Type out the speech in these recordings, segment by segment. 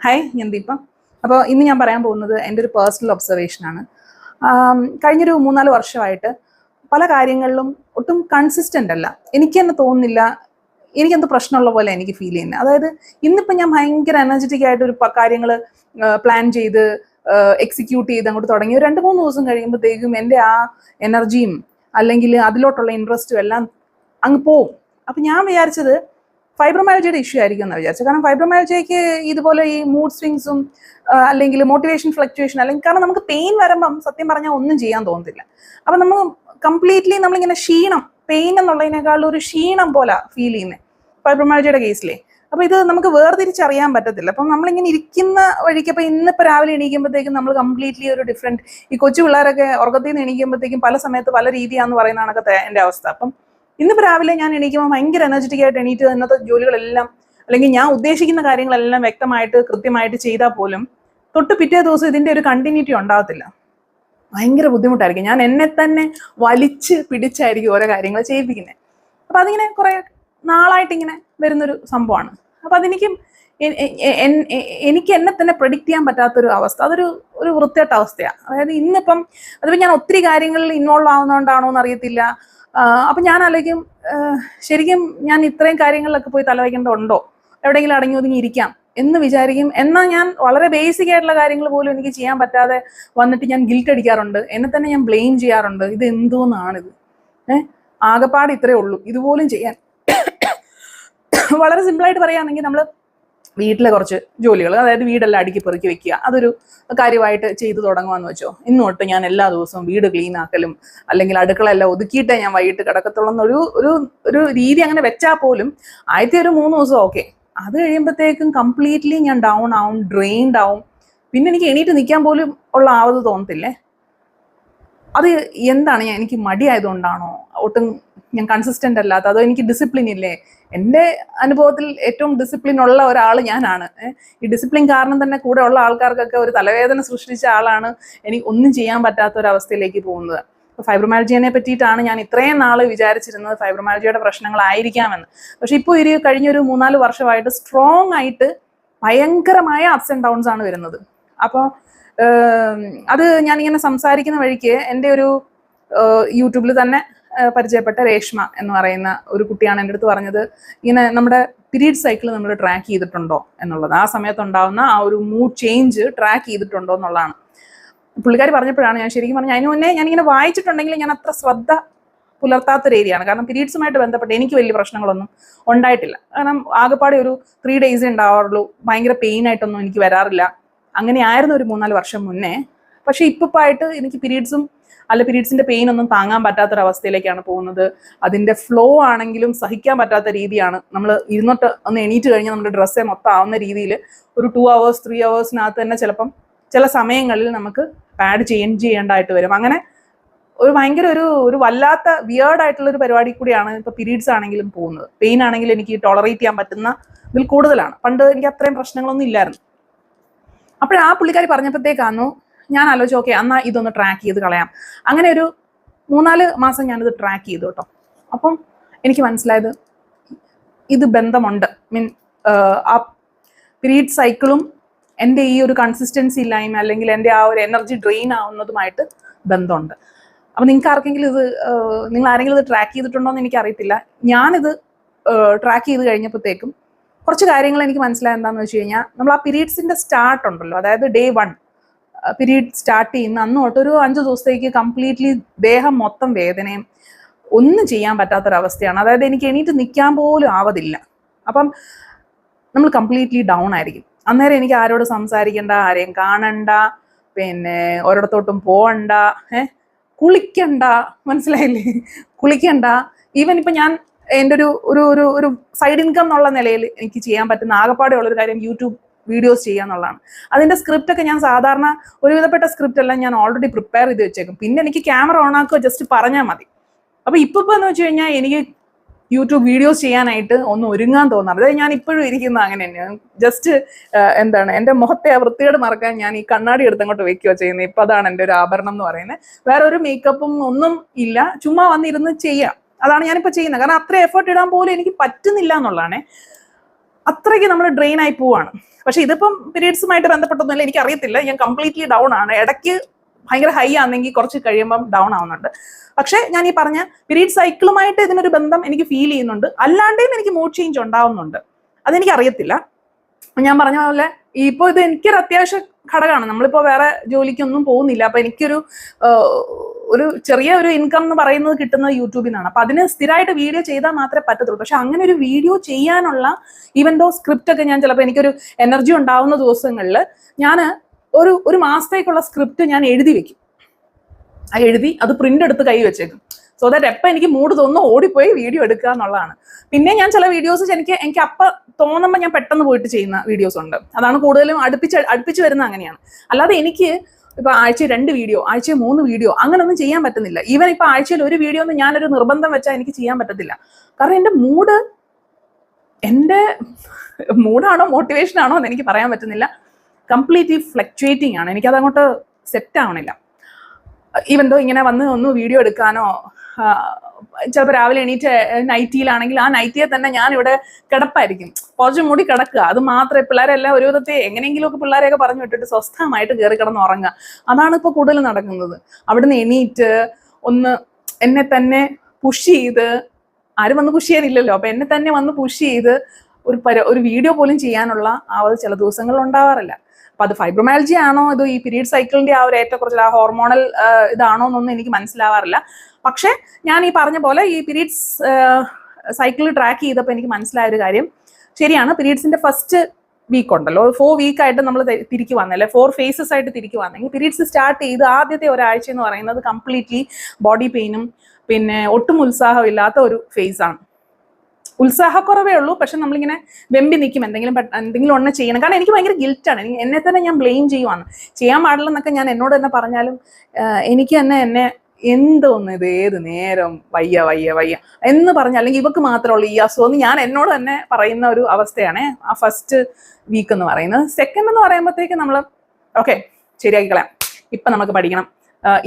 Hi, ഞാൻ ദീപ. അപ്പോൾ ഇന്ന് ഞാൻ പറയാൻ പോകുന്നത് എൻ്റെ ഒരു പേഴ്സണൽ ഒബ്സർവേഷനാണ്. കഴിഞ്ഞൊരു 3-4 വർഷമായിട്ട് പല കാര്യങ്ങളിലും ഒട്ടും കൺസിസ്റ്റൻ്റ് അല്ല. എനിക്ക് തന്നെ തോന്നുന്നില്ല, എനിക്കെന്ത് പ്രശ്നമുള്ള പോലെ എനിക്ക് ഫീൽ ചെയ്യുന്നത്. അതായത് ഇന്നിപ്പം ഞാൻ ഭയങ്കര എനർജറ്റിക് ആയിട്ട് ഒരു കാര്യങ്ങൾ പ്ലാൻ ചെയ്ത് എക്സിക്യൂട്ട് ചെയ്ത് അങ്ങോട്ട് തുടങ്ങി 2-3 ദിവസം കഴിയുമ്പോഴത്തേക്കും എൻ്റെ ആ എനർജിയും അല്ലെങ്കിൽ അതിലോട്ടുള്ള ഇൻട്രസ്റ്റും എല്ലാം അങ്ങ് പോവും. അപ്പം ഞാൻ വിചാരിച്ചത് ഫൈബ്രോമയാൽജിയുടെ ഇഷ്യൂ ആയിരിക്കും എന്ന് വിചാരിച്ചു. കാരണം ഫൈബ്രോമയാൽജിക്ക് ഇതുപോലെ ഈ മൂഡ് സ്വിങ്സും അല്ലെങ്കിൽ മോട്ടിവേഷൻ ഫ്ലക്ച്വേഷൻ, അല്ലെങ്കിൽ കാരണം നമുക്ക് പെയിൻ വരുമ്പം സത്യം പറഞ്ഞാൽ ഒന്നും ചെയ്യാൻ തോന്നത്തില്ല. അപ്പം നമ്മൾ കംപ്ലീറ്റ്ലി നമ്മളിങ്ങനെ ക്ഷീണം, പെയിൻ എന്നുള്ളതിനേക്കാളും ഒരു ക്ഷീണം പോലെ ഫീൽ ചെയ്യുന്നത് ഫൈബ്രോമയാൽജിയുടെ കേസിലെ. അപ്പോൾ ഇത് നമുക്ക് വേർതിരിച്ചറിയാൻ പറ്റത്തില്ല. അപ്പം നമ്മളിങ്ങനെ ഇരിക്കുന്ന വഴിക്ക്, അപ്പോൾ ഇന്നിപ്പോൾ രാവിലെ എണീക്കുമ്പോഴത്തേക്കും നമ്മൾ കംപ്ലീറ്റ്ലി ഒരു ഡിഫറെൻറ്റ്, ഈ കൊച്ചു പിള്ളേരൊക്കെ ഉറക്കത്തിൽ നിന്ന് എണീക്കുമ്പോഴത്തേക്കും പല സമയത്ത് പല രീതിയാണെന്ന് പറയുന്ന കണക്കത്തെ എൻ്റെ അവസ്ഥ. അപ്പം ഇന്നിപ്പോൾ രാവിലെ ഞാൻ എണീക്കുമ്പോൾ ഭയങ്കര എനർജറ്റിക് ആയിട്ട് എണീറ്റ് ഇന്നത്തെ ജോലികളെല്ലാം അല്ലെങ്കിൽ ഞാൻ ഉദ്ദേശിക്കുന്ന കാര്യങ്ങളെല്ലാം വ്യക്തമായിട്ട് കൃത്യമായിട്ട് ചെയ്താൽ പോലും തൊട്ട് പിറ്റേ ദിവസം ഇതിൻ്റെ ഒരു കണ്ടിന്യൂറ്റി ഉണ്ടാകത്തില്ല. ഭയങ്കര ബുദ്ധിമുട്ടായിരിക്കും. ഞാൻ എന്നെ തന്നെ വലിച്ച് പിടിച്ചായിരിക്കും ഓരോ കാര്യങ്ങൾ ചെയ്യിപ്പിക്കുന്നത്. അപ്പം അതിങ്ങനെ കുറേ നാളായിട്ടിങ്ങനെ വരുന്നൊരു സംഭവമാണ്. അപ്പം അതെനിക്കും എനിക്ക് എന്നെ തന്നെ പ്രെഡിക്റ്റ് ചെയ്യാൻ പറ്റാത്തൊരു അവസ്ഥ, അതൊരു വൃത്തികെട്ട അവസ്ഥയാണ്. അതായത് ഇന്നിപ്പം അതിപ്പോൾ ഞാൻ ഒത്തിരി കാര്യങ്ങളിൽ ഇൻവോൾവ് ആവുന്നതുകൊണ്ടാണോ എന്ന് അറിയത്തില്ല. അപ്പം ഞാൻ ആലോചിക്കും, ശരിക്കും ഞാൻ ഇത്രയും കാര്യങ്ങളിലൊക്കെ പോയി തലവയ്ക്കേണ്ടതുണ്ടോ, എവിടെയെങ്കിലും അടങ്ങി ഒതുങ്ങി ഇരിക്കാം എന്ന് വിചാരിക്കും. എന്നാൽ ഞാൻ വളരെ ബേസിക് ആയിട്ടുള്ള കാര്യങ്ങൾ പോലും എനിക്ക് ചെയ്യാൻ പറ്റാതെ വന്നിട്ട് ഞാൻ ഗിൽറ്റ് അടിക്കാറുണ്ട്, എന്നെ തന്നെ ഞാൻ ബ്ലെയിം ചെയ്യാറുണ്ട്. ഇത് എന്തോന്നാണിത്, ആകെപ്പാട് ഇത്രയേ ഉള്ളൂ, ഇതുപോലും ചെയ്യാൻ. വളരെ സിമ്പിളായിട്ട് പറയുകയാണെങ്കിൽ നമ്മൾ വീട്ടിലെ കുറച്ച് ജോലികൾ, അതായത് വീടെല്ലാം അടുക്കി പെറുക്കി വെക്കുക, അതൊരു കാര്യമായിട്ട് ചെയ്തു തുടങ്ങുകയെന്ന് വെച്ചോ. ഇന്ന് തൊട്ട് ഞാൻ എല്ലാ ദിവസവും വീട് ക്ലീൻ ആക്കലും അല്ലെങ്കിൽ അടുക്കളയെല്ലാം ഒതുക്കിയിട്ടേ ഞാൻ വൈകിട്ട് കിടക്കത്തുള്ളൂ ഒരു രീതി അങ്ങനെ വെച്ചാൽ പോലും ആദ്യത്തെ ഒരു 3 ദിവസം ഓക്കെ. അത് കഴിയുമ്പോഴത്തേക്കും കംപ്ലീറ്റ്ലി ഞാൻ ഡൗൺ ആവും, ഡ്രെയിൻഡ് ആവും. പിന്നെ എനിക്ക് എണീറ്റ് നിൽക്കാൻ പോലും ഉള്ള ആവത് തോന്നത്തില്ലേ. അത് എന്താണ്, എനിക്ക് മടിയായതുകൊണ്ടാണോ, ഒട്ടും ഞാൻ കൺസിസ്റ്റൻ്റ് അല്ലാത്ത, അതോ എനിക്ക് ഡിസിപ്ലിൻ ഇല്ലേ? എൻ്റെ അനുഭവത്തിൽ ഏറ്റവും ഡിസിപ്ലിൻ ഉള്ള ഒരാൾ ഞാനാണ്. ഈ ഡിസിപ്ലിൻ കാരണം തന്നെ കൂടെ ഉള്ള ആൾക്കാർക്കൊക്കെ ഒരു തലവേദന സൃഷ്ടിച്ച ആളാണ് എനിക്ക് ഒന്നും ചെയ്യാൻ പറ്റാത്ത ഒരവസ്ഥയിലേക്ക് പോകുന്നത്. ഇപ്പോൾ ഫൈബ്രോമയാൽജിയെ പറ്റിയിട്ടാണ് ഞാൻ ഇത്രയും നാൾ വിചാരിച്ചിരുന്നത് ഫൈബ്രോമയാൽജിയുടെ പ്രശ്നങ്ങളായിരിക്കാമെന്ന്. പക്ഷെ ഇപ്പോൾ കഴിഞ്ഞൊരു 3-4 വർഷമായിട്ട് സ്ട്രോങ് ആയിട്ട് ഭയങ്കരമായ അപ്സ് ആൻഡ് ഡൗൺസ് ആണ് വരുന്നത്. അപ്പോൾ അത് ഞാനിങ്ങനെ സംസാരിക്കുന്ന വഴിക്ക് എൻ്റെ ഒരു യൂട്യൂബിൽ തന്നെ പരിചയപ്പെട്ട രേഷ്മ എന്ന് പറയുന്ന ഒരു കുട്ടിയാണ് എൻ്റെ അടുത്ത് പറഞ്ഞത്, ഇങ്ങനെ നമ്മുടെ പീരീഡ് സൈക്കിൾ നമ്മൾ ട്രാക്ക് ചെയ്തിട്ടുണ്ടോ എന്നുള്ളത്, ആ സമയത്തുണ്ടാവുന്ന ആ ഒരു മൂഡ് ചേഞ്ച് ട്രാക്ക് ചെയ്തിട്ടുണ്ടോ എന്നുള്ളതാണ്. പുള്ളിക്കാരി പറഞ്ഞപ്പോഴാണ് ഞാൻ ശരിക്കും പറഞ്ഞാൽ, അതിന് മുന്നേ ഞാനിങ്ങനെ വായിച്ചിട്ടുണ്ടെങ്കിൽ ഞാൻ അത്ര ശ്രദ്ധ പുലർത്താത്തൊരു ഏരിയയാണ്. കാരണം പീരീഡ്സുമായിട്ട് ബന്ധപ്പെട്ട് എനിക്ക് വലിയ പ്രശ്നങ്ങളൊന്നും ഉണ്ടായിട്ടില്ല. കാരണം ആകെപ്പാടെ ഒരു 3 days ഉണ്ടാവാറുള്ളൂ, ഭയങ്കര പെയിൻ ആയിട്ടൊന്നും എനിക്ക് വരാറില്ല. അങ്ങനെ ആയിരുന്നു ഒരു 3-4 വർഷം മുന്നേ. പക്ഷെ ഇപ്പം ആയിട്ട് എനിക്ക് പീരീഡ്സിന്റെ പെയിൻ ഒന്നും താങ്ങാൻ പറ്റാത്തൊരവസ്ഥയിലേക്കാണ് പോകുന്നത്. അതിന്റെ ഫ്ലോ ആണെങ്കിലും സഹിക്കാൻ പറ്റാത്ത രീതിയാണ്. നമ്മൾ ഇരുന്നിട്ട് ഒന്ന് എണീറ്റ് കഴിഞ്ഞാൽ നമ്മുടെ ഡ്രസ്സേ മൊത്തം ആവുന്ന രീതിയിൽ ഒരു 2 hours 3 hours തന്നെ ചിലപ്പം ചില സമയങ്ങളിൽ നമുക്ക് പാഡ് ചെയ്യേണ്ടതായിട്ട് വരും. അങ്ങനെ ഒരു ഭയങ്കര ഒരു വല്ലാത്ത വിയേർഡ് ആയിട്ടുള്ളൊരു പരിപാടി കൂടിയാണ് ഇപ്പോൾ പീരീഡ്സ് ആണെങ്കിലും പോകുന്നത്. പെയിൻ ആണെങ്കിലും എനിക്ക് ടോളറേറ്റ് ചെയ്യാൻ പറ്റുന്ന ഇതിൽ കൂടുതലാണ്. പണ്ട് എനിക്ക് അത്രയും പ്രശ്നങ്ങളൊന്നും ഇല്ലായിരുന്നു. അപ്പോൾ ആ പുള്ളിക്കാരി പറഞ്ഞപ്പോഴത്തേക്കാന്നു ഞാൻ ആലോചിച്ചു, ഓക്കെ എന്നാൽ ഇതൊന്ന് ട്രാക്ക് ചെയ്ത് കളയാം. അങ്ങനെ ഒരു 3-4 മാസം ഞാനിത് ട്രാക്ക് ചെയ്തു കേട്ടോ. അപ്പം എനിക്ക് മനസ്സിലായത് ഇത് ബന്ധമുണ്ട്. ആ പീരീഡ് സൈക്കിളും എൻ്റെ ഈ ഒരു കൺസിസ്റ്റൻസി ഇല്ലായ്മ അല്ലെങ്കിൽ എൻ്റെ ആ ഒരു എനർജി ഡ്രെയിൻ ആവുന്നതുമായിട്ട് ബന്ധമുണ്ട്. അപ്പം നിങ്ങൾക്ക് ആർക്കെങ്കിലും നിങ്ങൾ ആരെങ്കിലും ഇത് ട്രാക്ക് ചെയ്തിട്ടുണ്ടോ എന്ന് എനിക്കറിയത്തില്ല. ഞാനിത് ട്രാക്ക് ചെയ്ത് കഴിഞ്ഞപ്പോഴത്തേക്കും കുറച്ച് കാര്യങ്ങൾ എനിക്ക് മനസ്സിലായത് എന്താണെന്ന് വെച്ച് കഴിഞ്ഞാൽ, നമ്മൾ ആ പീരീഡ്സിൻ്റെ സ്റ്റാർട്ട് ഉണ്ടല്ലോ, അതായത് day 1 പീരീഡ് സ്റ്റാർട്ട് ചെയ്യുന്ന അന്ന് തൊട്ട് ഒരു 5 ദിവസത്തേക്ക് കംപ്ലീറ്റ്ലി ദേഹം മൊത്തം വേദനയും ഒന്നും ചെയ്യാൻ പറ്റാത്തൊരവസ്ഥയാണ്. അതായത് എനിക്ക് എണീറ്റ് നിൽക്കാൻ പോലും ആവതില്ല. അപ്പം നമ്മൾ കംപ്ലീറ്റ്ലി ഡൗൺ ആയിരിക്കും. അന്നേരം എനിക്ക് ആരോട് സംസാരിക്കണ്ട, ആരെയും കാണണ്ട, പിന്നെ ഒരിടത്തോട്ടും പോകണ്ട, കുളിക്കണ്ട, മനസ്സിലായില്ലേ, കുളിക്കണ്ട. ഈവൻ ഇപ്പം ഞാൻ എൻ്റെ ഒരു സൈഡ് ഇൻകം എന്നുള്ള നിലയിൽ എനിക്ക് ചെയ്യാൻ പറ്റുന്ന ആകെപ്പാടെ ഉള്ളൊരു കാര്യം യൂട്യൂബ് വീഡിയോസ് ചെയ്യുക എന്നുള്ളതാണ്. അതിൻ്റെ സ്ക്രിപ്റ്റൊക്കെ ഞാൻ സാധാരണ ഒരുവിധപ്പെട്ട സ്ക്രിപ്റ്റ് എല്ലാം ഞാൻ ഓൾറെഡി പ്രിപ്പയർ ചെയ്ത് വെച്ചേക്കും. പിന്നെ എനിക്ക് ക്യാമറ ഓൺ ആക്കുക ജസ്റ്റ് പറഞ്ഞാൽ മതി. അപ്പോൾ ഇപ്പോൾ എന്ന് വെച്ച് കഴിഞ്ഞാൽ എനിക്ക് യൂട്യൂബ് വീഡിയോസ് ചെയ്യാനായിട്ട് ഒന്നും ഒരുങ്ങാൻ തോന്നാറ്. അതായത് ഞാൻ ഇപ്പോഴും ഇരിക്കുന്നത് അങ്ങനെ തന്നെയാണ്. ജസ്റ്റ് എൻ്റെ മുഖത്തെ ആ വൃത്തികേട് മറക്കാൻ ഞാൻ ഈ കണ്ണാടി എടുത്തങ്ങോട്ട് വെക്കുകയോ ചെയ്യുന്നത്. ഇപ്പം അതാണ് എൻ്റെ ഒരു ആഭരണം എന്ന് പറയുന്നത്. വേറെ ഒരു മേക്കപ്പും ഒന്നും ഇല്ല, ചുമ്മാ വന്നിരുന്ന് ചെയ്യാം. അതാണ് ഞാനിപ്പോൾ ചെയ്യുന്നത്. കാരണം അത്ര എഫേർട്ട് ഇടാൻ പോലും എനിക്ക് പറ്റുന്നില്ല എന്നുള്ളതാണ്. അത്രയ്ക്ക് നമ്മൾ ഡ്രെയിൻ ആയി പോവാണ്. പക്ഷെ ഇതിപ്പം പീരീഡ്സുമായിട്ട് ബന്ധപ്പെട്ടൊന്നുമില്ല, എനിക്ക് അറിയത്തില്ല, ഞാൻ കംപ്ലീറ്റ്ലി ഡൗൺ ആണ്. ഇടയ്ക്ക് ഭയങ്കര ഹൈ ആണെങ്കിൽ കുറച്ച് കഴിയുമ്പം ഡൗൺ ആവുന്നുണ്ട്. പക്ഷെ ഞാൻ ഈ പറഞ്ഞ പീരീഡ് സൈക്കിളുമായിട്ട് ഇതിനൊരു ബന്ധം എനിക്ക് ഫീൽ ചെയ്യുന്നുണ്ട്. അല്ലാണ്ടേയും എനിക്ക് മൂഡ് ചേഞ്ച് ഉണ്ടാവുന്നുണ്ട്, അതെനിക്ക് അറിയത്തില്ല. ഞാൻ പറഞ്ഞ പോലെ ഇപ്പോൾ ഇത് എനിക്കൊരു അത്യാവശ്യ ഘടകമാണ്. നമ്മളിപ്പോൾ വേറെ ജോലിക്കൊന്നും പോകുന്നില്ല. അപ്പൊ എനിക്കൊരു ചെറിയ ഒരു ഇൻകം എന്ന് പറയുന്നത് കിട്ടുന്നത് യൂട്യൂബിൽ നിന്നാണ്. അപ്പൊ അതിന് സ്ഥിരമായിട്ട് വീഡിയോ ചെയ്താൽ മാത്രമേ പറ്റത്തുള്ളൂ. പക്ഷെ അങ്ങനെ ഒരു വീഡിയോ ചെയ്യാനുള്ള ഈവൻ ദോ സ്ക്രിപ്റ്റ് ഒക്കെ ഞാൻ ചിലപ്പോൾ എനിക്കൊരു എനർജി ഉണ്ടാവുന്ന ദിവസങ്ങളിൽ ഞാൻ ഒരു മാസത്തേക്കുള്ള സ്ക്രിപ്റ്റ് ഞാൻ എഴുതി വെക്കും. എഴുതി അത് പ്രിന്റ് എടുത്ത് കൈ വെച്ചേക്കും. സോ ദാറ്റ് എപ്പോൾ എനിക്ക് മൂഡ് തോന്നുന്നു ഓടിപ്പോയി വീഡിയോ എടുക്കുക എന്നുള്ളതാണ്. പിന്നെ ഞാൻ ചില വീഡിയോസ് എനിക്ക് അപ്പം തോന്നുമ്പോൾ ഞാൻ പെട്ടെന്ന് പോയിട്ട് ചെയ്യുന്ന വീഡിയോസ് ഉണ്ട്. അതാണ് കൂടുതലും അടുപ്പിച്ച് വരുന്നത് അങ്ങനെയാണ്. അല്ലാതെ എനിക്ക് ഇപ്പൊ ആഴ്ചയിൽ 2 വീഡിയോ, ആഴ്ചയിൽ 3 വീഡിയോ അങ്ങനൊന്നും ചെയ്യാൻ പറ്റുന്നില്ല. ഈവൻ ഇപ്പൊ ആഴ്ചയിൽ 1 വീഡിയോ ഒന്നും ഞാനൊരു നിർബന്ധം വെച്ചാൽ എനിക്ക് ചെയ്യാൻ പറ്റത്തില്ല. കാരണം എൻ്റെ മൂഡാണോ മോട്ടിവേഷൻ ആണോ എന്ന് എനിക്ക് പറയാൻ പറ്റുന്നില്ല. കംപ്ലീറ്റ്ലി ഫ്ലക്ച്വേറ്റിംഗ് ആണ്. എനിക്കത് അങ്ങോട്ട് സെറ്റ് ആവണില്ല. ഈവൻ ദോ ഇങ്ങനെ ഒന്ന് വീഡിയോ എടുക്കാനോ, ചിലപ്പോൾ രാവിലെ എണീറ്റ് നൈറ്റിയിലാണെങ്കിൽ ആ നൈറ്റിയെ തന്നെ ഞാൻ ഇവിടെ കിടപ്പായിരിക്കും, കുറച്ചും കൂടി കിടക്കുക. അത് മാത്രമേ പിള്ളേരെല്ലാം ഒരു വിധത്തെ എങ്ങനെയെങ്കിലുമൊക്കെ പിള്ളേരെയൊക്കെ പറഞ്ഞു വിട്ടിട്ട് സ്വസ്ഥമായിട്ട് കയറി കിടന്ന് ഉറങ്ങുക. അതാണ് ഇപ്പോൾ കൂടുതൽ നടക്കുന്നത്. അവിടുന്ന് എണീറ്റ് ഒന്ന് എന്നെ തന്നെ പുഷ് ചെയ്ത്, ആരും വന്ന് പുഷ് ചെയ്യാനില്ലല്ലോ, അപ്പൊ എന്നെ തന്നെ വന്ന് പുഷ് ചെയ്ത് ഒരു വീഡിയോ പോലും ചെയ്യാനുള്ള ചില ദിവസങ്ങളിൽ ഉണ്ടാവാറില്ല. അപ്പൊ അത് ഫൈബ്രോമാൽജിയ ആണോ ഇത് ഈ പീരീഡ് സൈക്കിളിന്റെ ആ ഒരു ഏറ്റക്കുറച്ചിൽ, ആ ഹോർമോണൽ ഇതാണോ എന്നൊന്നും എനിക്ക് മനസ്സിലാവാറില്ല. പക്ഷെ ഞാൻ ഈ പറഞ്ഞ പോലെ ഈ പീരീഡ്സ് സൈക്കിൾ ട്രാക്ക് ചെയ്തപ്പോൾ എനിക്ക് മനസ്സിലായ ഒരു കാര്യം ശരിയാണ്. പീരീഡ്സിന്റെ ഫസ്റ്റ് വീക്ക് ഉണ്ടല്ലോ, 4 വീക്കായിട്ട് നമ്മൾ തിരിക്ക് വന്നല്ലേ, 4 ഫേസസ് ആയിട്ട് തിരിക്ക് വന്നെങ്കിൽ പീരീഡ്സ് സ്റ്റാർട്ട് ചെയ്ത് ആദ്യത്തെ ഒരാഴ്ച എന്ന് പറയുന്നത് കംപ്ലീറ്റ്ലി ബോഡി പെയിനും പിന്നെ ഒട്ടും ഉത്സാഹമില്ലാത്ത ഒരു ഫേസ് ആണ്. ഉത്സാഹക്കുറവേ ഉള്ളൂ. പക്ഷെ നമ്മളിങ്ങനെ വെമ്പി നിൽക്കും, എന്തെങ്കിലും ഒന്ന് ചെയ്യണം. കാരണം എനിക്ക് ഭയങ്കര ഗിൽറ്റാണ്. എന്നെ തന്നെ ഞാൻ ബ്ലെയിം ചെയ്യുവാണ്. ചെയ്യാൻ പാടില്ലെന്നൊക്കെ ഞാൻ എന്നോട് തന്നെ പറഞ്ഞാലും എനിക്ക് തന്നെ എന്നെ എന്തോന്ന് ഇത് ഏത് നേരം വയ്യ എന്ന് പറഞ്ഞ, അല്ലെങ്കിൽ ഇവക്ക് മാത്രമുള്ള ഈ അസുഖം ഞാൻ എന്നോട് തന്നെ പറയുന്ന ഒരു അവസ്ഥയാണ് ആ ഫസ്റ്റ് വീക്ക് എന്ന് പറയുന്നത്. സെക്കൻഡ് എന്ന് പറയുമ്പോഴത്തേക്ക് നമ്മൾ ഓക്കെ ശരിയാക്കി കളയാം, ഇപ്പം നമുക്ക് പഠിക്കണം,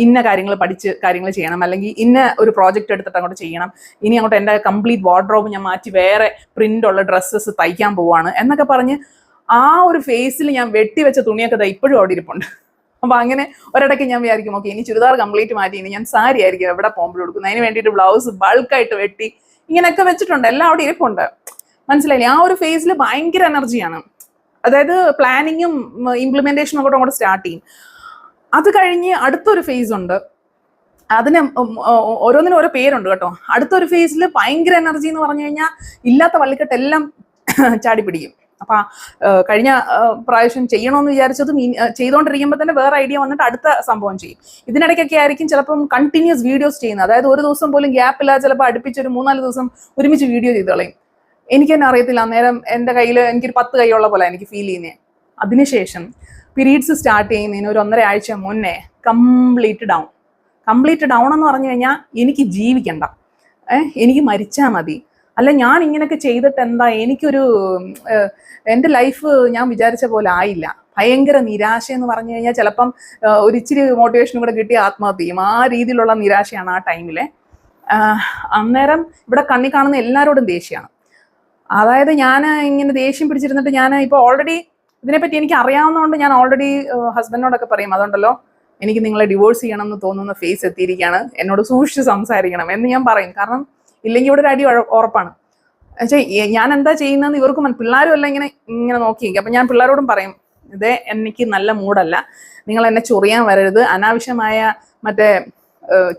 ഇന്ന കാര്യങ്ങൾ പഠിച്ച് കാര്യങ്ങൾ ചെയ്യണം, അല്ലെങ്കിൽ ഇന്ന ഒരു പ്രോജക്റ്റ് എടുത്തിട്ട് അങ്ങോട്ട് ചെയ്യണം, ഇനി അങ്ങോട്ട് എൻ്റെ കംപ്ലീറ്റ് വാർഡ്രോബ് ഞാൻ മാറ്റി വേറെ പ്രിന്റ് ഉള്ള ഡ്രസ്സസ് തയ്ക്കാൻ പോവാണ് എന്നൊക്കെ പറഞ്ഞ് ആ ഒരു ഫേസിൽ ഞാൻ വെട്ടിവെച്ച തുണിയൊക്കെ ഇപ്പോഴും അവിടെ ഇരിപ്പുണ്ട്. അപ്പൊ അങ്ങനെ ഒരിടയ്ക്ക് ഞാൻ വിചാരിക്കും ഓക്കെ ഇനി ചുരിദാർ കംപ്ലീറ്റ് മാറ്റി ഇനി ഞാൻ സാരി ആയിരിക്കും എവിടെ പോകുമ്പോൾ കൊടുക്കുന്നത്, അതിന് വേണ്ടിയിട്ട് ബ്ലൗസ് ബൾക്കായിട്ട് വെട്ടി ഇങ്ങനെയൊക്കെ വെച്ചിട്ടുണ്ട്, എല്ലാം അവിടെ ഇരിപ്പുണ്ട്. മനസ്സിലായില്ലേ? ആ ഒരു ഫേസിൽ ഭയങ്കര എനർജിയാണ്. അതായത് പ്ലാനിങ്ങും ഇംപ്ലിമെന്റേഷനും അങ്ങോട്ട് സ്റ്റാർട്ട് ചെയ്യും. അത് കഴിഞ്ഞ് അടുത്തൊരു ഫേസ് ഉണ്ട്, അതിന് ഓരോന്നിനും ഓരോ പേരുണ്ട് കേട്ടോ. അടുത്തൊരു ഫേസിൽ ഭയങ്കര എനർജി എന്ന് പറഞ്ഞു കഴിഞ്ഞാൽ ഇല്ലാത്ത വള്ളിക്കെട്ടെല്ലാം ചാടി പിടിക്കും. അപ്പൊ കഴിഞ്ഞ പ്രാവശ്യം ചെയ്യണമെന്ന് വിചാരിച്ചതും ചെയ്തുകൊണ്ടിരിക്കുമ്പോൾ തന്നെ വേറെ ഐഡിയ വന്നിട്ട് അടുത്ത സംഭവം ചെയ്യും. ഇതിനിടയ്ക്കൊക്കെ ആയിരിക്കും ചിലപ്പം കണ്ടിന്യൂസ് വീഡിയോസ് ചെയ്യുന്നത്. അതായത് ഒരു ദിവസം പോലും ഗ്യാപ്പില്ലാതെ ചിലപ്പോൾ അടുപ്പിച്ചൊരു 3-4 ദിവസം ഒരുമിച്ച് വീഡിയോ ചെയ്ത് കളയും. എനിക്ക് തന്നെ അറിയത്തില്ല, അന്നേരം എൻ്റെ കയ്യിൽ എനിക്കൊരു 10 കൈയുള്ള പോലെ എനിക്ക് ഫീൽ ചെയ്യുന്നത്. അതിനുശേഷം പീരീഡ്സ് സ്റ്റാർട്ട് ചെയ്യുന്നതിന് ഒരു 1.5 ആഴ്ച മുന്നേ കംപ്ലീറ്റ് ഡൗൺ എന്ന് പറഞ്ഞു കഴിഞ്ഞാൽ എനിക്ക് ജീവിക്കണ്ട, എനിക്ക് മരിച്ചാൽ മതി, അല്ല ഞാൻ ഇങ്ങനെയൊക്കെ ചെയ്തിട്ട് എന്താ, എനിക്കൊരു എൻ്റെ ലൈഫ് ഞാൻ വിചാരിച്ച പോലെ ആയില്ല, ഭയങ്കര നിരാശ എന്ന് പറഞ്ഞു കഴിഞ്ഞാൽ ചിലപ്പം ഒരു ഇച്ചിരി മോട്ടിവേഷനും കൂടെ കിട്ടി ആത്മഹത്യ ചെയ്യും. ആ രീതിയിലുള്ള നിരാശയാണ് ആ ടൈമിലെ. അന്നേരം ഇവിടെ കണ്ണി കാണുന്ന എല്ലാവരോടും ദേഷ്യമാണ്. അതായത് ഞാൻ ഇങ്ങനെ ദേഷ്യം പിടിച്ചിരുന്നിട്ട് ഞാൻ ഇപ്പോൾ ഓൾറെഡി ഇതിനെപ്പറ്റി എനിക്ക് അറിയാവുന്നതുകൊണ്ട് ഞാൻ ഓൾറെഡി ഹസ്ബൻഡിനോടൊക്കെ പറയും, അതുകൊണ്ടല്ലോ എനിക്ക് നിങ്ങളെ ഡിവോഴ്സ് ചെയ്യണം എന്ന് തോന്നുന്ന ഫേസ് എത്തിയിരിക്കുകയാണ്, എന്നോട് സൂക്ഷിച്ച് സംസാരിക്കണം എന്ന് ഞാൻ പറയും. കാരണം ഇല്ലെങ്കിൽ ഇവിടെ ഒരു അടി ഉറപ്പാണ്. എന്നുവെച്ചാൽ ഞാൻ എന്താ ചെയ്യുന്നതെന്ന് ഇവർക്കും പിള്ളേരും എല്ലാം ഇങ്ങനെ നോക്കിയിരിക്കും. അപ്പം ഞാൻ പിള്ളേരോടും പറയും, ഇതേ എനിക്ക് നല്ല മൂഡല്ല, നിങ്ങൾ എന്നെ ചൊറിയാൻ വരരുത്, അനാവശ്യമായ മറ്റേ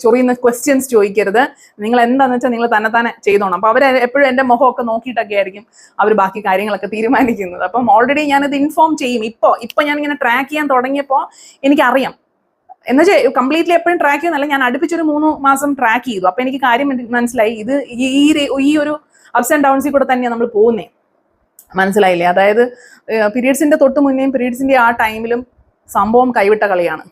ചൊറിയുന്ന ക്വസ്റ്റ്യൻസ് ചോദിക്കരുത്, നിങ്ങൾ എന്താണെന്ന് വെച്ചാൽ നിങ്ങൾ തന്നെ ചെയ്തോണം. അപ്പോൾ അവർ എപ്പോഴും എൻ്റെ മുഖമൊക്കെ നോക്കിയിട്ടൊക്കെ ആയിരിക്കും അവർ ബാക്കി കാര്യങ്ങളൊക്കെ തീരുമാനിക്കുന്നത്. അപ്പം ഓൾറെഡി ഞാനത് ഇൻഫോം ചെയ്യും. ഇപ്പോൾ ഞാനിങ്ങനെ ട്രാക്ക് ചെയ്യാൻ തുടങ്ങിയപ്പോൾ എനിക്കറിയാം. എന്നുവെച്ചാൽ കംപ്ലീറ്റ്ലി എപ്പോഴും ട്രാക്ക് ചെയ്യുന്നല്ല, ഞാൻ അടുപ്പിച്ചൊരു 3 മാസം ട്രാക്ക് ചെയ്തു. അപ്പം എനിക്ക് കാര്യം മനസ്സിലായി, ഇത് ഈ ഒരു അപ്സ് ആൻഡ് ഡൗൺസിൽ കൂടെ തന്നെയാണ് നമ്മൾ പോകുന്നേ. മനസ്സിലായില്ലേ? അതായത് പീരീഡ്സിന്റെ തൊട്ട് മുന്നേയും പീരീഡ്സിന്റെ ആ ടൈമിലും സംഭവം കൈവിട്ട കളിയാണ്.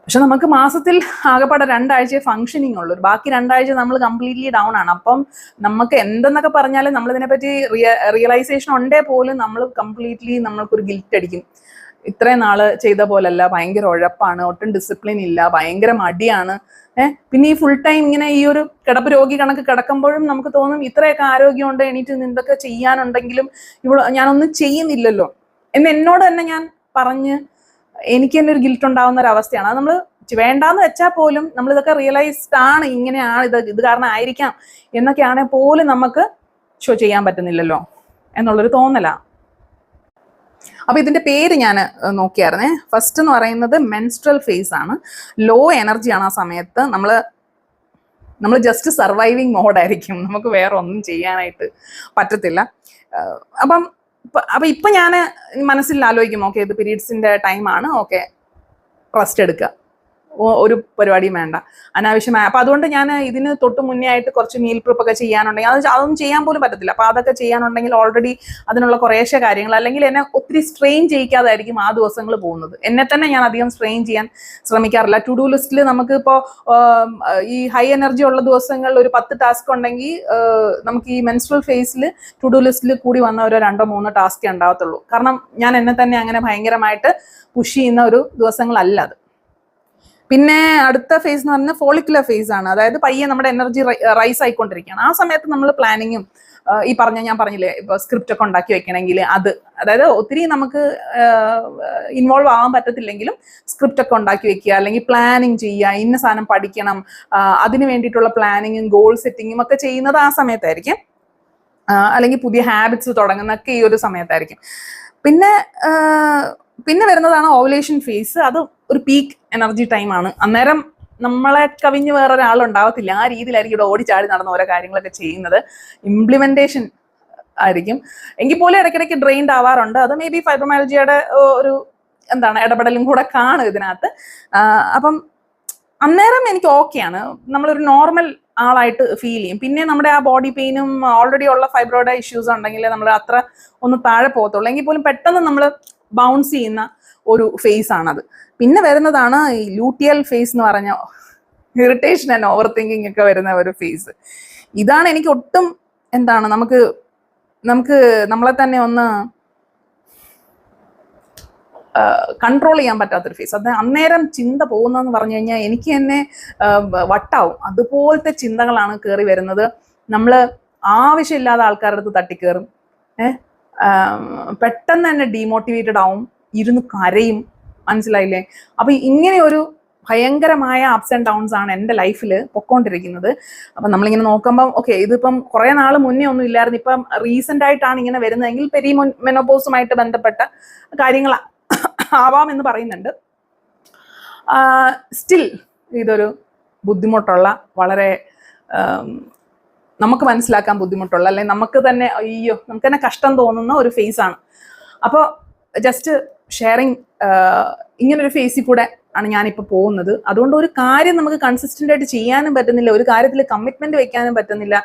പക്ഷെ നമുക്ക് മാസത്തിൽ ആകെപ്പാടെ 2 ആഴ്ച ഫംഗ്ഷനിങ് ഉള്ളൂ, ബാക്കി 2 ആഴ്ച നമ്മൾ കംപ്ലീറ്റ്ലി ഡൗൺ ആണ്. അപ്പം നമുക്ക് എന്തെന്നൊക്കെ പറഞ്ഞാലും നമ്മൾ ഇതിനെപ്പറ്റി റിയലൈസേഷൻ ഉണ്ടേ പോലും നമ്മൾ കംപ്ലീറ്റ്ലി നമ്മൾക്കൊരു ഗിൽറ്റ് അടിക്കും. ഇത്രയും നാള് ചെയ്ത പോലല്ല, ഭയങ്കര ഉഴപ്പാണ്, ഒട്ടും ഡിസിപ്ലിൻ ഇല്ല, ഭയങ്കര മടിയാണ്. പിന്നെ ഈ ഫുൾ ടൈം ഇങ്ങനെ ഈ ഒരു കിടപ്പ് രോഗി കണക്ക് കിടക്കുമ്പോഴും നമുക്ക് തോന്നും ഇത്രയൊക്കെ ആരോഗ്യമുണ്ട്, എണീറ്റ് എന്തൊക്കെ ചെയ്യാനുണ്ടെങ്കിലും ഞാനൊന്നും ചെയ്യുന്നില്ലല്ലോ എന്ന് എന്നോട് തന്നെ ഞാൻ പറഞ്ഞ് എനിക്ക് തന്നെ ഒരു ഗിൽറ്റ് ഉണ്ടാവുന്ന ഒരു അവസ്ഥയാണ്. അത് നമ്മൾ വേണ്ടാന്ന് വെച്ചാൽ പോലും നമ്മൾ ഇതൊക്കെ റിയലൈസ്ഡ് ആണ്, ഇങ്ങനെയാണ്, ഇത് കാരണം ആയിരിക്കാം എന്നൊക്കെയാണെങ്കിൽ പോലും നമുക്ക് ഷോ ചെയ്യാൻ പറ്റുന്നില്ലല്ലോ എന്നുള്ളൊരു തോന്നലാ. അപ്പൊ ഇതിന്റെ പേര് ഞാൻ നോക്കിയായിരുന്നേ. ഫസ്റ്റ് എന്ന് പറയുന്നത് മെൻസ്ട്രൽ ഫേസ് ആണ്. ലോ എനർജിയാണ് ആ സമയത്ത്. നമ്മൾ ജസ്റ്റ് സർവൈവിങ് മോഡായിരിക്കും, നമുക്ക് വേറെ ഒന്നും ചെയ്യാനായിട്ട് പറ്റത്തില്ല. അപ്പൊ ഇപ്പൊ ഞാൻ മനസ്സിൽ ആലോചിക്കും, ഓക്കെ ഇത് പീരീഡ്സിന്റെ ടൈമാണ്, ഓക്കെ റെസ്റ്റ് എടുക്കുക, ഒരു പരിപാടിയും വേണ്ട, അനാവശ്യമായ. അപ്പൊ അതുകൊണ്ട് ഞാൻ ഇതിന് തൊട്ട് മുന്നേ ആയിട്ട് കുറച്ച് മീൽ പ്രിപ്പ് ഒക്കെ ചെയ്യാനുണ്ടെങ്കിൽ അതൊന്നും ചെയ്യാൻ പോലും പറ്റത്തില്ല. അപ്പൊ അതൊക്കെ ചെയ്യാനുണ്ടെങ്കിൽ ഓൾറെഡി അതിനുള്ള കുറേശ്ശെ കാര്യങ്ങൾ, അല്ലെങ്കിൽ എന്നെ ഒത്തിരി സ്ട്രെയിൻ ചെയ്യിക്കാതായിരിക്കും ആ ദിവസങ്ങൾ പോകുന്നത്. എന്നെ തന്നെ ഞാൻ അധികം സ്ട്രെയിൻ ചെയ്യാൻ ശ്രമിക്കാറില്ല. ടു ഡു ലിസ്റ്റിൽ നമുക്ക് ഇപ്പോൾ ഈ ഹൈ എനർജി ഉള്ള ദിവസങ്ങളിൽ ഒരു 10 ടാസ്ക് ഉണ്ടെങ്കിൽ നമുക്ക് ഈ മെൻസ്ട്രൽ ഫേസിൽ ടു ഡു ലിസ്റ്റിൽ കൂടി വന്ന ഒരു 2-3 ടാസ്കേ ഉണ്ടാവത്തുള്ളൂ. കാരണം ഞാൻ എന്നെ തന്നെ അങ്ങനെ ഭയങ്കരമായിട്ട് പുഷ് ചെയ്യുന്ന ഒരു ദിവസങ്ങളല്ല അത്. പിന്നെ അടുത്ത ഫേസ് എന്ന് പറഞ്ഞാൽ ഫോളിക്കുലർ ഫേസ് ആണ്. അതായത് പയ്യെ നമ്മുടെ എനർജി റൈസ് ആയിക്കൊണ്ടിരിക്കുകയാണ്. ആ സമയത്ത് നമ്മൾ പ്ലാനിങ്ങും ഈ ഞാൻ പറഞ്ഞില്ലേ ഇപ്പൊ സ്ക്രിപ്റ്റ് ഒക്കെ ഉണ്ടാക്കി വെക്കണമെങ്കിൽ അതായത് ഒത്തിരി നമുക്ക് ഇൻവോൾവ് ആവാൻ പറ്റത്തില്ലെങ്കിലും സ്ക്രിപ്റ്റ് ഒക്കെ ഉണ്ടാക്കി വെക്കുക, അല്ലെങ്കിൽ പ്ലാനിങ് ചെയ്യുക, ഇന്ന സാധനം പഠിക്കണം, അതിന് വേണ്ടിയിട്ടുള്ള പ്ലാനിങ്ങും ഗോൾ സെറ്റിങ്ങും ഒക്കെ ചെയ്യുന്നത് ആ സമയത്തായിരിക്കും. അല്ലെങ്കിൽ പുതിയ ഹാബിറ്റ്സ് തുടങ്ങുന്നൊക്കെ ഈ ഒരു സമയത്തായിരിക്കും. പിന്നെ വരുന്നതാണ് ഓവുലേഷൻ ഫേസ്. അത് ഒരു പീക്ക് എനർജി ടൈമാണ്. അന്നേരം നമ്മളെ കവിഞ്ഞ് വേറൊരാളുണ്ടാവത്തില്ല. ആ രീതിയിലായിരിക്കും ഇവിടെ ഓടിച്ചാടി നടന്ന ഓരോ കാര്യങ്ങളൊക്കെ ചെയ്യുന്നത്. ഇംപ്ലിമെന്റേഷൻ ആയിരിക്കും. എങ്കിൽ പോലും ഇടയ്ക്കിടയ്ക്ക് ഡ്രെയിൻഡ് ആവാറുണ്ട്. അത് മേ ബി ഫൈബ്രോമയാൽജിയുടെ ഒരു ഇടപെടലും കൂടെ കാണും ഇതിനകത്ത്. അപ്പം അന്നേരം എനിക്ക് ഓക്കെയാണ്, നമ്മളൊരു നോർമൽ ആളായിട്ട് ഫീൽ ചെയ്യും. പിന്നെ നമ്മുടെ ആ ബോഡി പെയിനും ഓൾറെഡി ഉള്ള ഫൈബ്രോയിഡ് ഇഷ്യൂസ് ഉണ്ടെങ്കിൽ നമ്മൾ അത്ര ഒന്ന് താഴെ പോകത്തുള്ളൂ. എങ്കിൽ പോലും പെട്ടെന്ന് നമ്മൾ ബൗൺസ് ചെയ്യുന്ന ഒരു ഫേസ് ആണത്. പിന്നെ വരുന്നതാണ് ഈ ലൂട്ടിയൽ ഫേസ് എന്ന് പറഞ്ഞ ഇറിറ്റേഷൻ ആൻഡ് ഓവർ തിങ്കിങ് ഒക്കെ വരുന്ന ഒരു ഫേസ്. ഇതാണ് എനിക്ക് ഒട്ടും നമുക്ക് നമ്മളെ തന്നെ ഒന്ന് കൺട്രോൾ ചെയ്യാൻ പറ്റാത്തൊരു ഫേസ്. അത് അന്നേരം ചിന്ത പോകുന്നതെന്ന് പറഞ്ഞു കഴിഞ്ഞാൽ എനിക്ക് തന്നെ വട്ടാവും. അതുപോലത്തെ ചിന്തകളാണ് കയറി വരുന്നത്. നമ്മൾ ആവശ്യമില്ലാതെ ആൾക്കാരുടെ അടുത്ത് തട്ടിക്കയറും, പെട്ടെന്ന് തന്നെ ഡീമോട്ടിവേറ്റഡ് ആവും, ഇരുന്ന് കരയും, മനസ്സിലായില്ലേ? അപ്പൊ ഇങ്ങനെ ഒരു ഭയങ്കരമായ അപ്സ് ആൻഡ് ഡൗൺസ് ആണ് എൻ്റെ ലൈഫിൽ പൊക്കോണ്ടിരിക്കുന്നത്. അപ്പം നമ്മളിങ്ങനെ നോക്കുമ്പം ഓക്കെ ഇതിപ്പം കുറേ നാൾ മുന്നേ ഒന്നും ഇല്ലായിരുന്നു, ഇപ്പം റീസെൻ്റ് ആയിട്ടാണ് ഇങ്ങനെ വരുന്നതെങ്കിൽ മെനോപോസുമായിട്ട് ബന്ധപ്പെട്ട കാര്യങ്ങൾ ആവാമെന്ന് പറയുന്നുണ്ട്. സ്റ്റിൽ ഇതൊരു ബുദ്ധിമുട്ടുള്ള, വളരെ നമുക്ക് മനസ്സിലാക്കാൻ ബുദ്ധിമുട്ടുള്ള, അല്ലെങ്കിൽ നമുക്ക് തന്നെ നമുക്ക് തന്നെ കഷ്ടം തോന്നുന്ന ഒരു ഫേസ് ആണ്. അപ്പോൾ ജസ്റ്റ് ഷെയറിങ്, ഇങ്ങനൊരു ഫേസിൽ കൂടെ ആണ് ഞാനിപ്പോൾ പോകുന്നത്. അതുകൊണ്ട് ഒരു കാര്യം നമുക്ക് കൺസിസ്റ്റന്റ് ആയിട്ട് ചെയ്യാനും പറ്റുന്നില്ല, ഒരു കാര്യത്തിൽ കമ്മിറ്റ്മെന്റ് വെക്കാനും പറ്റുന്നില്ല.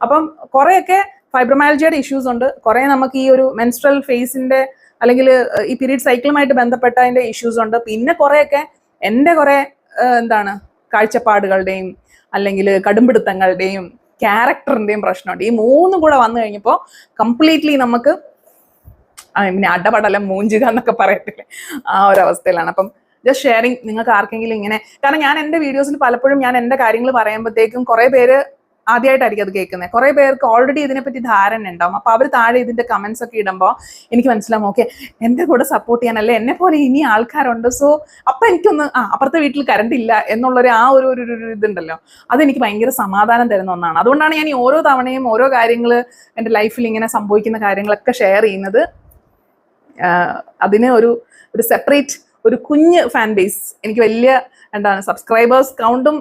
അപ്പം കുറേയൊക്കെ ഫൈബ്രോമയാൽജിയുടെ ഇഷ്യൂസ് ഉണ്ട്, കുറേ നമുക്ക് ഈ ഒരു മെൻസ്ട്രൽ ഫേസിന്റെ അല്ലെങ്കിൽ ഈ പീരീഡ് സൈക്കിളുമായിട്ട് ബന്ധപ്പെട്ടതിന്റെ ഇഷ്യൂസ് ഉണ്ട്. പിന്നെ കുറേയൊക്കെ എൻ്റെ കുറേ കാഴ്ചപ്പാടുകളുടെയും അല്ലെങ്കിൽ കടുംപിടുത്തങ്ങളുടെയും ക്യാരക്ടറിന്റെയും പ്രശ്നമുണ്ട്. ഈ മൂന്നും കൂടെ വന്നു കഴിഞ്ഞപ്പോൾ കംപ്ലീറ്റ്ലി നമുക്ക് പിന്നെ അടപടലം മൂഞ്ചുക എന്നൊക്കെ പറയത്തില്ലേ, ആ ഒരു അവസ്ഥയിലാണ്. അപ്പം ജസ്റ്റ് ഷെയറിങ്, നിങ്ങൾക്ക് ആർക്കെങ്കിലും ഇങ്ങനെ, കാരണം ഞാൻ എൻ്റെ വീഡിയോസിൽ പലപ്പോഴും ഞാൻ എൻ്റെ കാര്യങ്ങൾ പറയുമ്പോഴത്തേക്കും കുറേ പേര് ആദ്യമായിട്ടായിരിക്കും അത് കേൾക്കുന്നത്, കുറേ പേർക്ക് ഓൾറെഡി ഇതിനെപ്പറ്റി ധാരണ ഉണ്ടാവും. അപ്പോൾ അവർ താഴെ ഇതിന്റെ കമന്റ്സ് ഒക്കെ ഇടുമ്പോൾ എനിക്ക് മനസ്സിലാവും, ഓക്കെ എൻ്റെ കൂടെ സപ്പോർട്ട് ചെയ്യാനല്ലേ എന്നെ പോലെ ഇനി ആൾക്കാരുണ്ട്. സോ അപ്പൊ എനിക്കൊന്ന് അപ്പുറത്തെ വീട്ടിൽ കറണ്ട് ഇല്ല എന്നുള്ളൊരു ആ ഒരു ഇതുണ്ടല്ലോ, അതെനിക്ക് ഭയങ്കര സമാധാനം തരുന്ന ഒന്നാണ്. അതുകൊണ്ടാണ് ഞാൻ ഈ ഓരോ തവണയും ഓരോ കാര്യങ്ങൾ എൻ്റെ ലൈഫിൽ ഇങ്ങനെ സംഭവിക്കുന്ന കാര്യങ്ങളൊക്കെ ഷെയർ ചെയ്യുന്നത്. അതിന് ഒരു സെപ്പറേറ്റ് ഒരു കുഞ്ഞ് ഫാൻ ബേസ്, എനിക്ക് വലിയ സബ്സ്ക്രൈബേഴ്സ് കൗണ്ടും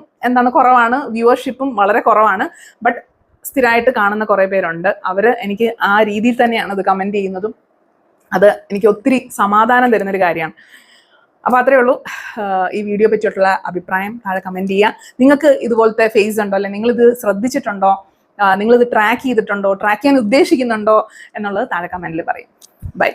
കുറവാണ്, വ്യൂവർഷിപ്പും വളരെ കുറവാണ്. ബട്ട് സ്ഥിരമായിട്ട് കാണുന്ന കുറേ പേരുണ്ട്. അവർ എനിക്ക് ആ രീതിയിൽ തന്നെയാണ് അത് കമൻറ്റ് ചെയ്യുന്നതും. അത് എനിക്ക് ഒത്തിരി സമാധാനം തരുന്നൊരു കാര്യമാണ്. അപ്പോൾ അത്രയേ ഉള്ളൂ. ഈ വീഡിയോ പറ്റിയിട്ടുള്ള അഭിപ്രായം താഴെ കമൻറ്റ് ചെയ്യുക. നിങ്ങൾക്ക് ഇതുപോലത്തെ ഫേസ് ഉണ്ടോ, അല്ലെങ്കിൽ നിങ്ങളിത് ശ്രദ്ധിച്ചിട്ടുണ്ടോ, നിങ്ങളിത് ട്രാക്ക് ചെയ്തിട്ടുണ്ടോ, ട്രാക്ക് ചെയ്യാൻ ഉദ്ദേശിക്കുന്നുണ്ടോ എന്നുള്ളത് താഴെ കമൻറ്റിൽ പറയും. ബൈ.